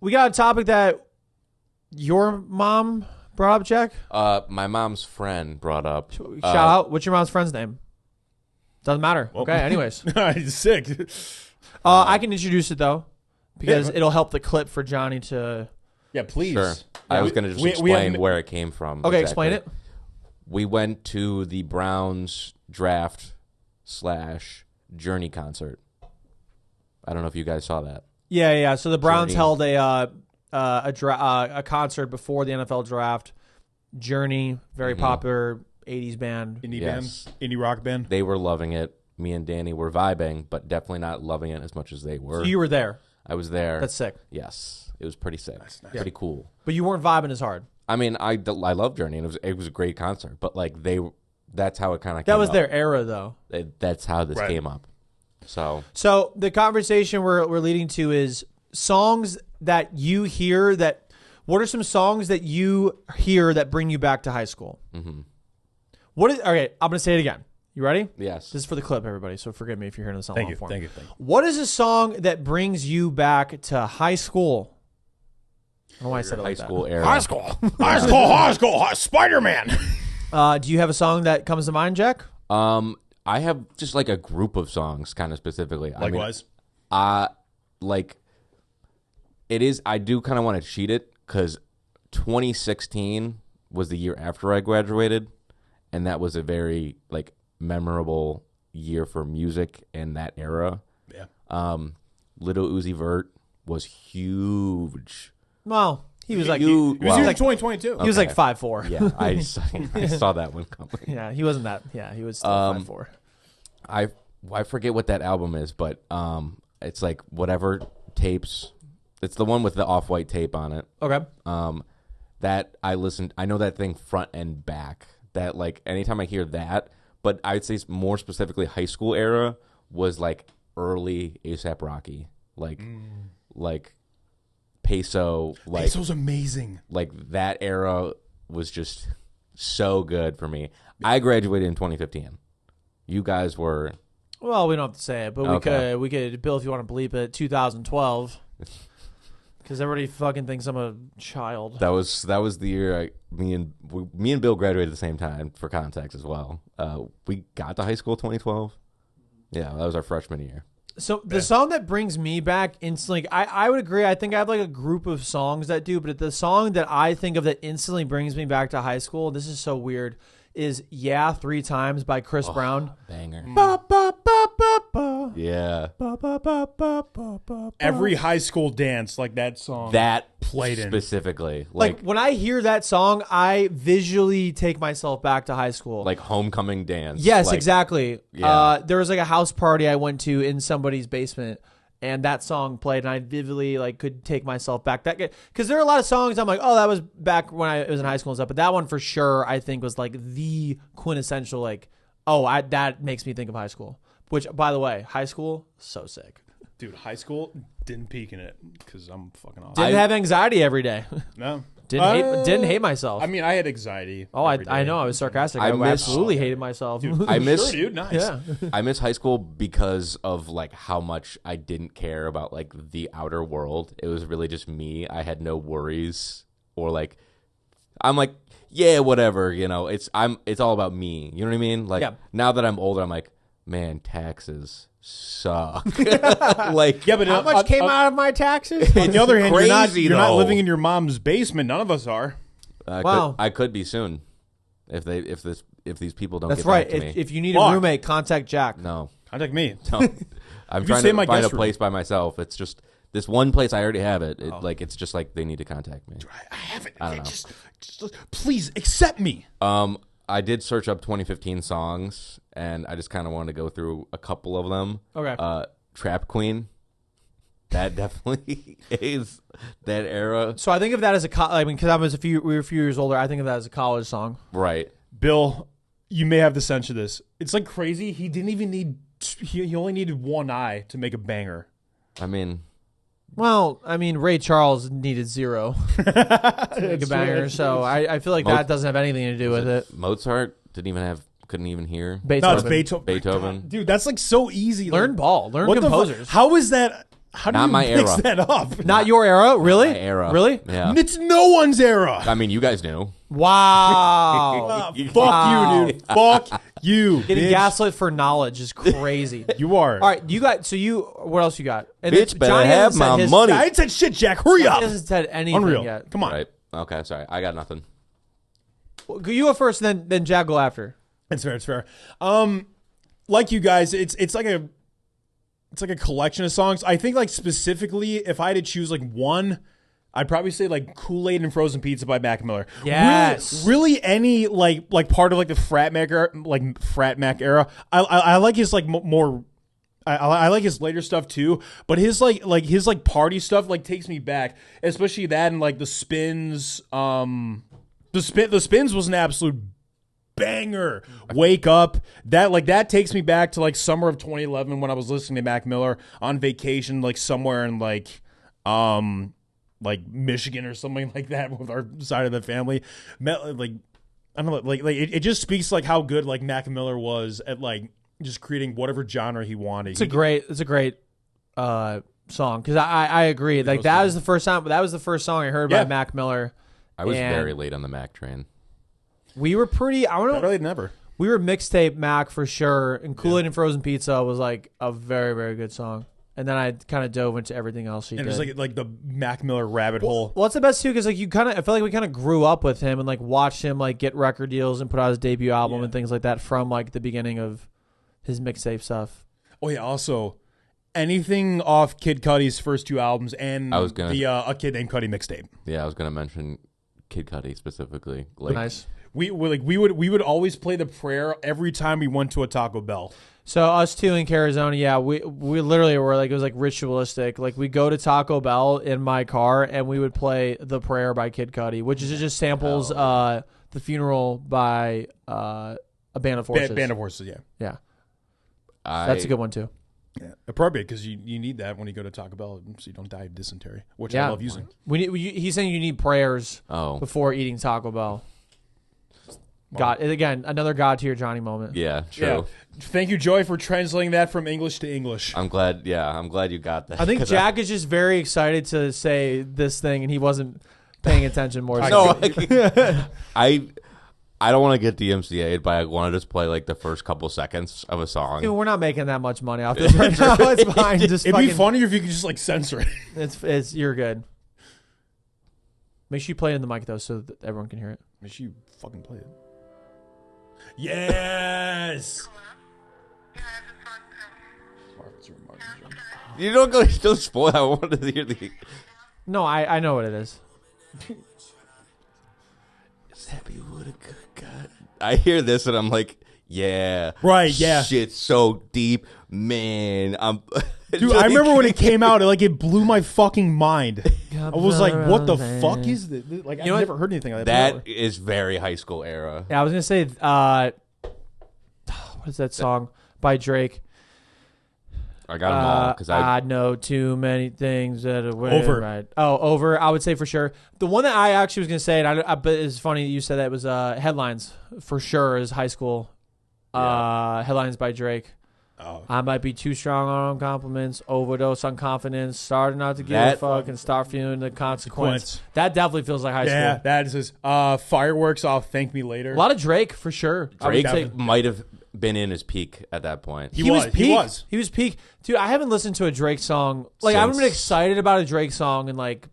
We got a topic that your mom brought up, Jack. My mom's friend brought up. Shout out. What's your mom's friend's name? Doesn't matter. Well, okay. Anyways, he's sick. I can introduce it though, because it'll help the clip for Johnny to. Yeah, please. Sure. I was going to just explain where it came from. Okay, exactly. explain it. We went to the Browns draft / Journey concert. I don't know if you guys saw that. Yeah. So the Browns Journey. held a concert before the NFL draft. Journey, very popular 80s band. Indie rock band. They were loving it. Me and Danny were vibing, but definitely not loving it as much as they were. So you were there. I was there. That's sick. Yes. It was pretty sick. Nice. Pretty cool. But you weren't vibing as hard. I mean, I love Journey, and it was a great concert. But like that's how it kind of came That was up. their era, though. That's how this came up. So the conversation we're leading to is songs that you hear that. What are some songs that you hear that bring you back to high school? Mm-hmm. Okay, I'm gonna say it again. You ready? Yes. This is for the clip, everybody. So forgive me if you're hearing the song. Thank you. What is a song that brings you back to high school? I don't know why I said it like high school era. High school, Spider-Man. Do you have a song that comes to mind, Jack? I have just like a group of songs, kind of specifically. Likewise. Like it is. I do kind of want to cheat it because 2016 was the year after I graduated, and that was a very like memorable year for music in that era. Yeah. Little Uzi Vert was huge. Well, he was like He was like 2022. He was like 5'4". Yeah, I saw that one coming. Yeah, he wasn't that. Yeah, he was still 5'4". I forget what that album is, but it's like whatever tapes. It's the one with the off-white tape on it. Okay. That I listened. I know that thing front and back. That like anytime I hear that, but I'd say more specifically high school era was like early A$AP Rocky, like Peso. Like Peso's amazing. Like that era was just so good for me. I graduated in 2015. You guys were. Well, we don't have to say it, but Okay. we could, Bill, if you want to bleep it, 2012. Because everybody fucking thinks I'm a child. That was the year me and Bill graduated at the same time. For context as well, we got to high school 2012. Yeah, that was our freshman year. So the song that brings me back instantly, I would agree. I think I have like a group of songs that do, but the song that I think of that instantly brings me back to high school, this is so weird, is "Yeah 3 Times" by Chris Brown. Banger. Ba, ba, ba, ba, ba. Yeah. Ba, ba, ba, ba, ba, ba, Every high school dance, like that song. That played in. specifically. Like when I hear that song, I visually take myself back to high school. Like homecoming dance. Yes, like, exactly. Yeah. There was like a house party I went to in somebody's basement, and that song played, and I vividly like could take myself back. That because there are a lot of songs I'm like, oh, that was back when I was in high school and stuff. But that one for sure, I think was like the quintessential like, that makes me think of high school. Which, by the way, high school, so sick. Dude, high school didn't peak in it because I'm fucking awesome. Didn't have anxiety every day. No. Didn't hate myself. I mean, I had anxiety. Oh, every day. I know. I was sarcastic. I I miss- absolutely hated myself. Dude, I miss- Sure, dude. Nice. Yeah. I miss high school because of like how much I didn't care about like the outer world. It was really just me. I had no worries or like I'm like, yeah, whatever, you know. It's all about me. You know what I mean? Like now that I'm older, I'm like, man, taxes suck. Like, Yeah, but How much came out of my taxes? on the other hand, you're not though. living in your mom's basement. None of us are. Wow. I could be soon if these people don't That's get right. back to me. If you need Fuck. a roommate, contact Jack. No. Contact me. No. I'm You trying stay to in my find a guest room. place by myself. It's just this one place I already have it. Like it's just like they need to contact me. I haven't. I don't know. Just please accept me. I did search up 2015 songs, and I just kind of wanted to go through a couple of them. Okay. Trap Queen. That definitely is that era. So I think of that as because we were a few years older. I think of that as a college song. Right. Bill, you may have the sense of this. It's like crazy. He didn't even need. He only needed one eye to make a banger. I mean, Well, I mean, Ray Charles needed 0 to make a banger, so I feel like that doesn't have anything to do with it. Mozart couldn't even hear. No, Beethoven. it's Beethoven. Beethoven. Dude, that's like so easy. Learn Like, ball. Learn what the composers. how is that? How do Not you my mix era. that up? Not your era, really? My era. Really? Yeah. It's no one's era. I mean, you guys knew. Wow. Fuck you, dude. Fuck you. Getting bitch. gaslit for knowledge is crazy. You are. All right, you got. So you. What else you got? And Bitch then better Johnny have hasn't said my his- money. I ain't said shit, Jack. Hurry He up. hasn't said anything Unreal. yet. Come on. Right. Okay. Sorry. I got nothing. Well, you go first, then Jack go after. It's fair. It's fair. Like you guys, it's like a collection of songs. I think like specifically, if I had to choose like one, I'd probably say like Kool-Aid and Frozen Pizza by Mac Miller. Yes. Really any like part of like the Frat Mac era. I like his like more. I like his later stuff too, but his his party stuff like takes me back, especially that and like the Spins. The Spins was an absolute banger. Wake Up. That takes me back to like summer of 2011 when I was listening to Mac Miller on vacation, like somewhere in like Michigan or something like that with our side of the family. Like I don't know, like it just speaks like how good like Mac Miller was at like just creating whatever genre he wanted. It's a great song because I agree. Like that was the first time. That was the first song I heard by Mac Miller. I was And very late on the Mac train. we were pretty. I don't know. Better than ever. We were mixtape Mac for sure, and Kool-Aid and Frozen Pizza was like a very, very good song. And then I kind of dove into everything else he And did. it was like the Mac Miller rabbit hole. Well, it's the best too because like I feel like we kind of grew up with him and like watched him like get record deals and put out his debut album and things like that from like the beginning of his mixtape stuff. Oh yeah, also anything off Kid Cudi's first two albums and I was gonna- the A Kid Named Cudi mixtape. Yeah, I was gonna mention Kid Cudi specifically. Like, Nice. We would always play the prayer every time we went to a Taco Bell. So us two in Arizona, yeah, we literally were like it was like ritualistic. Like we go to Taco Bell in my car and we would play "The Prayer" by Kid Cudi, which is just samples "The Funeral" by a Band of Horses. Band of Horses, yeah. Yeah, that's a good one too. Yeah, appropriate because you need that when you go to Taco Bell so you don't die of dysentery, which I love using. He's saying you need prayers before eating Taco Bell. God, again, another God tier Johnny moment. Yeah, true. Yeah. Thank you, Joy, for translating that from English to English. I'm glad you got that. I think Jack is just very excited to say this thing, and he wasn't paying attention more. No, I don't want to get DMCA'd, but I want to just play like the first couple seconds of a song. Dude, we're not making that much money off this right now. It's fine. Just It'd be funnier if you could just like censor it. It's you're good. Make sure you play it in the mic though, so that everyone can hear it. Make sure you fucking play it. Yes. You don't spoil. I wanted to hear the. No, I know what it is. I hear this and I'm like, yeah, Right, yeah. shit's so deep, man. Dude, I remember when it came out, it blew my fucking mind. I was like, what the fuck is this? Like, I've know what? never heard anything like that. that is very high school era. Yeah, I was gonna say, what is that song by Drake? I got them all because I know too many things that are Over. Right. Oh, Over. I would say for sure. The one that I actually was gonna say, and but it's funny that you said that was Headlines for sure is high school. Headlines by Drake. Oh. I might be too strong on compliments, overdose on confidence, starting not to give a That- fuck, and start feeling the consequence. Consequence. That definitely feels like high Yeah, school. that is his fireworks off Thank Me Later. A lot of Drake for sure. Drake definitely- might have been in his peak at that point. He was. peak. He was peak. Dude, I haven't listened to a Drake song. Like, I haven't been Since- excited about a Drake song in like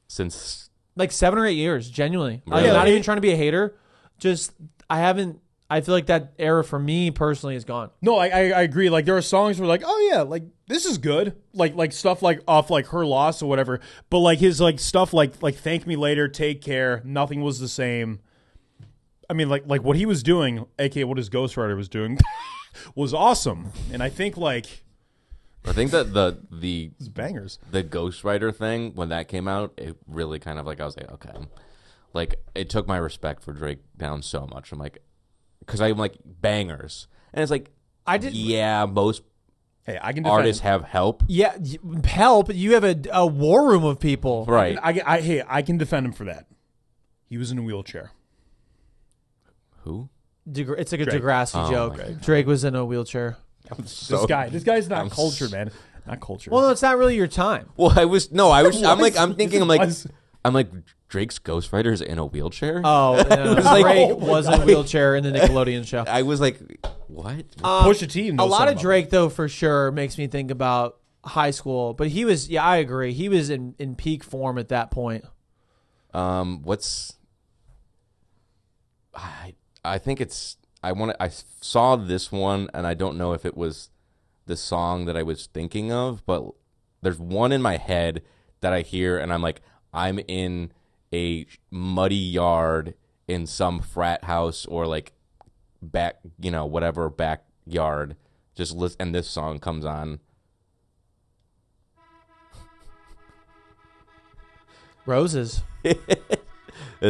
Since 7 or 8 years, genuinely. Like, Really? I'm not even trying to be a hater. Just, I feel like that era for me personally is gone. No, I agree. Like there are songs where like, oh yeah, like this is good. Like stuff like off like Her Loss or whatever. But like his like stuff like Thank Me Later, Take Care, Nothing Was the Same. I mean like what he was doing, aka what his ghostwriter was doing, was awesome. And I think like I think that the it's bangers. the Ghostwriter thing when that came out, it really kind of like I was like, okay, like it took my respect for Drake down so much. I'm like, because I'm like bangers, and it's like yeah, most Hey, I can defend artists have help, Yeah, help. You have a war room of people. right? I can defend him for that. He was in a wheelchair. Who? It's like a Drake. Degrassi Oh, joke. my God. Drake was in a wheelchair. So This guy's not I'm cultured, man. Not culture. Well, no, it's not really your time. Well, I'm thinking, Was. I'm like, Drake's Ghostwriter's in a wheelchair? Oh, like- Drake was in a wheelchair in the Nickelodeon show. I was like, what? Push a team. A lot of Drake, though, for sure, makes me think about high school. But he was, I agree. He was in peak form at that point. I think it's, I saw this one, and I don't know if it was the song that I was thinking of, but there's one in my head that I hear, and I'm like, I'm in a muddy yard in some frat house or like whatever backyard. Just listen, and this song comes on. Roses.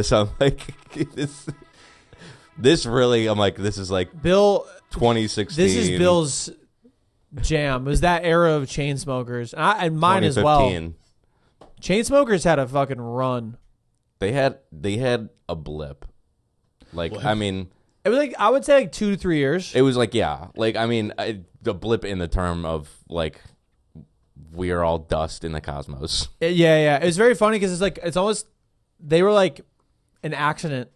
So I'm like, this really, I'm like, this is like Bill. 2016. This is Bill's jam. It was that era of Chainsmokers, and mine as well. 2015. Chainsmokers had a fucking run. They had a blip. Like, I mean, It was like, I would say like 2 to 3 years. it was like, yeah. Like, I mean, the blip in the term of like, we are all dust in the cosmos. Yeah. It was very funny because it's like, it's almost, they were like an accident.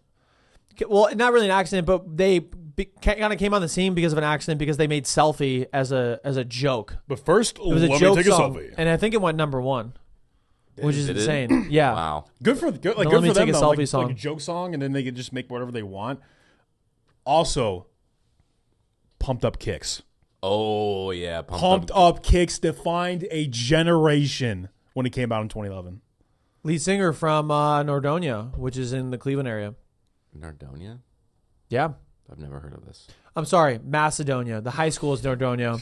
Well, not really an accident, but they kind of came on the scene because of an accident because they made Selfie as a joke. But first, It was a let joke me take song, a selfie. and I think it went #1, which is Did it? insane. Yeah. Wow. Good for Let good me for take them. a though. selfie Like song. a joke song, and then they can just make whatever they want. Also, Pumped Up Kicks. Oh yeah, Pumped Up Kicks defined a generation when it came out in 2011. Lead singer from Nordonia, which is in the Cleveland area. Nardonia? Yeah. I've never heard of this. I'm sorry, Macedonia. The high school is Nordonia.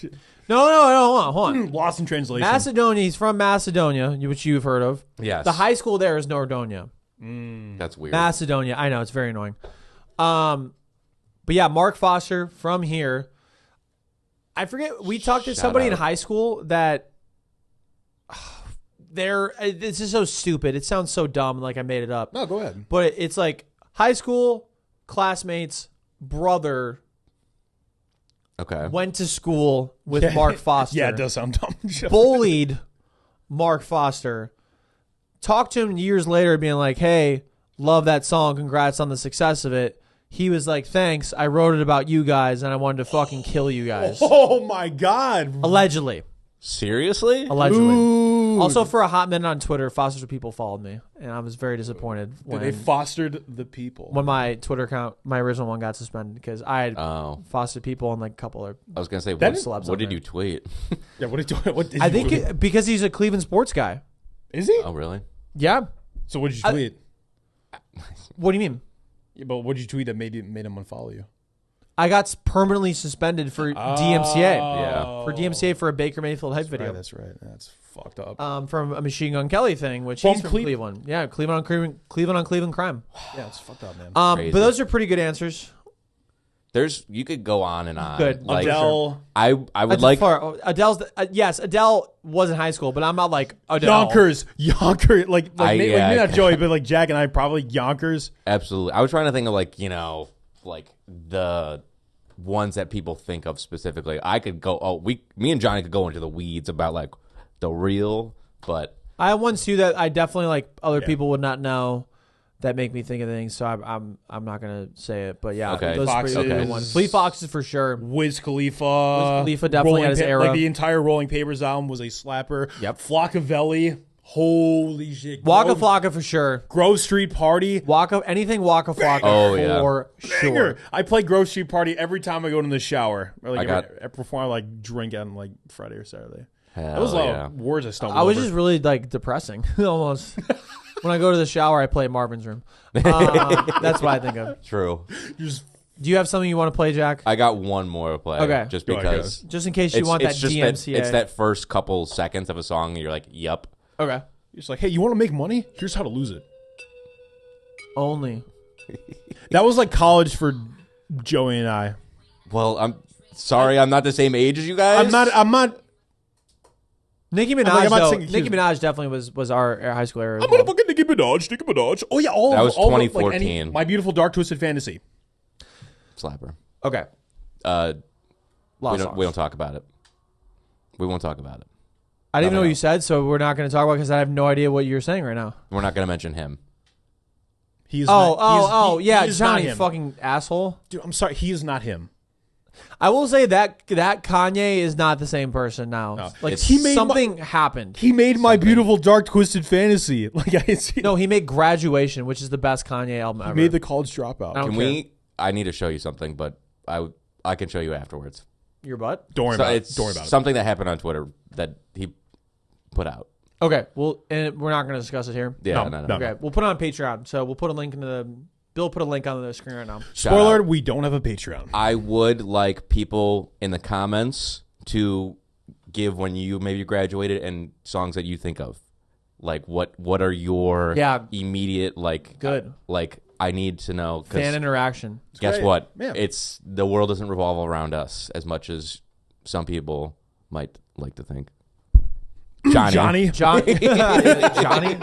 No, hold on. Lost in translation. Macedonia, he's from Macedonia, which you've heard of. Yes. The high school there is Nordonia. That's weird. Macedonia. I know, it's very annoying. But yeah, Mark Foster from here. I forget, we talked to Shout somebody in out. high school that this is so stupid. It sounds so dumb, like I made it up. No, go ahead. But it's like high school classmates, brother Okay. went to school with Mark Foster. Yeah, it does sound dumb. Bullied Mark Foster. Talked to him years later being like, hey, love that song. Congrats on the success of it. He was like, thanks. I wrote it about you guys and I wanted to fucking kill you guys. Oh my God. Allegedly. Seriously? Allegedly. Ooh. Also, for a hot minute on Twitter, Foster's People followed me. And I was very disappointed They when fostered the people. my Twitter account, my original one, got suspended because I had Oh. fostered people and like a couple of I was gonna say, That what, is- celebs what on did there. you tweet? Yeah, what did you? What did I you think tweet? because he's a Cleveland sports guy. Is he? Oh, really? Yeah. So what did you tweet? What do you mean? Yeah, but what did you tweet that made him unfollow you? I got permanently suspended for DMCA. Yeah. For DMCA for a Baker Mayfield hype video. That's right. That's fucked up. From a Machine Gun Kelly thing, which From he's from Cle- Cleveland. Yeah, Cleveland on Cleveland crime. Yeah, it's fucked up, man. But Crazy. those are pretty good answers. You could go on and on. Good. Like, Adele, I would That's like. far. Adele's yes, Adele was in high school, but I'm not like Adele. Yonkers, like maybe yeah, not Joey, but like Jack and I probably Yonkers. Absolutely. I was trying to think of like, like the ones that people think of specifically. I could go, me and Johnny could go into the weeds about like the real, but I have ones too that I definitely like other people would not know that make me think of things. So I'm not gonna say it, but yeah, Okay. those are pretty Foxes. good ones. Fleet Foxes for sure. Wiz Khalifa. Khalifa definitely Rolling had his era. Like the entire Rolling Papers album was a slapper. Yep. Flockavelli. Holy shit. Waka Flocka for sure. Grove Street Party. Anything Waka Flocka Oh, yeah. for Banger. sure. I play Grove Street Party every time I go in the shower. Or like I before I like drink on like Friday or Saturday. hell That was a lot yeah. of words I stumbled I was over. just really like depressing almost. When I go to the shower, I play Marvin's Room. That's what I think of. True. Just Do you have something you want to play, Jack? I got one more to play. Okay. Just Go ahead, because. Just in case you want that just DMCA. it's that first couple seconds of a song and you're like, yep. Okay. It's like, hey, you want to make money? Here's how to lose it. Only. That was like college for Joey and I. Well, I'm sorry, I'm not the same age as you guys. I'm not. Nicki Minaj, I'm not though. singing- Nicki Minaj definitely was our high school era. as I'm well. gonna fucking Nicki Minaj. Oh yeah, That was all the, 2014. My Beautiful Dark Twisted Fantasy. Slapper. Okay. We Lost don't songs. we don't talk about it. We won't talk about it. I didn't even know what Nothing you said, so we're not going to talk about it because I have no idea what you're saying right now. We're not going to mention him. He is Yeah, he is Johnny, not him. fucking asshole. Dude, I'm sorry. He is not him. I will say that Kanye is not the same person now. No. Like It's- He made something happened. He made my beautiful dark twisted fantasy. Like No, he made Graduation, which is the best Kanye album ever. he made the college dropout. I don't Can care. we? I need to show you something, but I can show you afterwards. Your butt? Don't worry So about it's it. Don't worry about it. something that happened on Twitter that he put out. Okay, well, and we're not going to discuss it here. Yeah, No, no. no. Okay, we'll put it on Patreon. So we'll put a link into the. Bill put a link on the screen right now. Shout Spoiler: out. we don't have a Patreon. I would like people in the comments to give when you maybe graduated and songs that you think of. Like what are your immediate like Good. Like I need to know 'cause Fan interaction. guess great. what? Yeah. It's the world doesn't revolve around us as much as some people might like to think. Johnny. Johnny. Johnny.